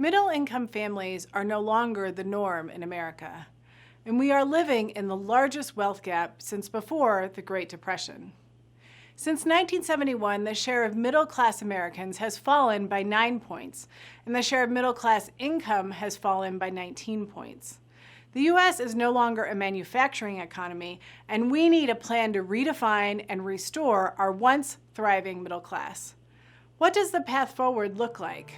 Middle-income families are no longer the norm in America, and we are living in the largest wealth gap since before the Great Depression. Since 1971, the share of middle-class Americans has fallen by 9 points, and the share of middle-class income has fallen by 19 points. The U.S. is no longer a manufacturing economy, and we need a plan to redefine and restore our once thriving middle class. What does the path forward look like?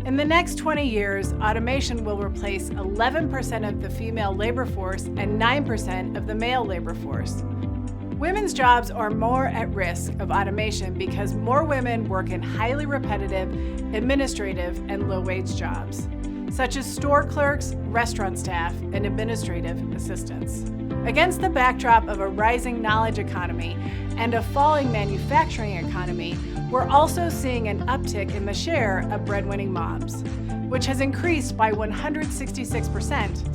In the next 20 years, automation will replace 11% of the female labor force and 9% of the male labor force. Women's jobs are more at risk of automation because more women work in highly repetitive, administrative, and low-wage jobs, such as store clerks, restaurant staff, and administrative assistants. Against the backdrop of a rising knowledge economy and a falling manufacturing economy, we're also seeing an uptick in the share of breadwinning moms, which has increased by 166%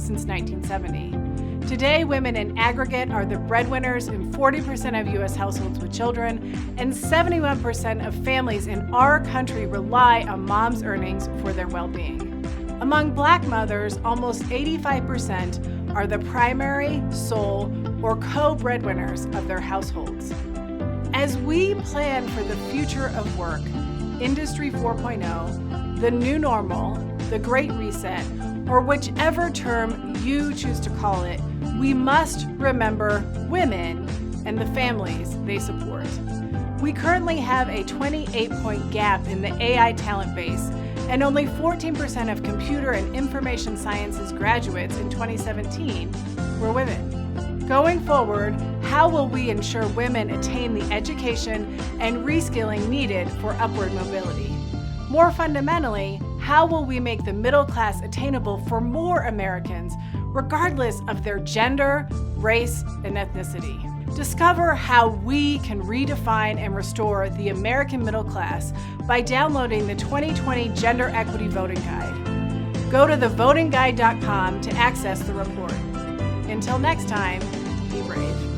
since 1970. Today, women in aggregate are the breadwinners in 40% of U.S. households with children, and 71% of families in our country rely on moms' earnings for their well-being. Among Black mothers, almost 85% are the primary, sole, or co-breadwinners of their households. As we plan for the future of work, Industry 4.0, the new normal, the Great Reset, or whichever term you choose to call it, we must remember women and the families they support. We currently have a 28-point gap in the AI talent base, and only 14% of computer and information sciences graduates in 2017 were women. Going forward, how will we ensure women attain the education and reskilling needed for upward mobility? More fundamentally, how will we make the middle class attainable for more Americans, regardless of their gender, race, and ethnicity? Discover how we can redefine and restore the American middle class by downloading the 2020 Gender Equity Voting Guide. Go to thevotingguide.com to access the report. Until next time, be brave.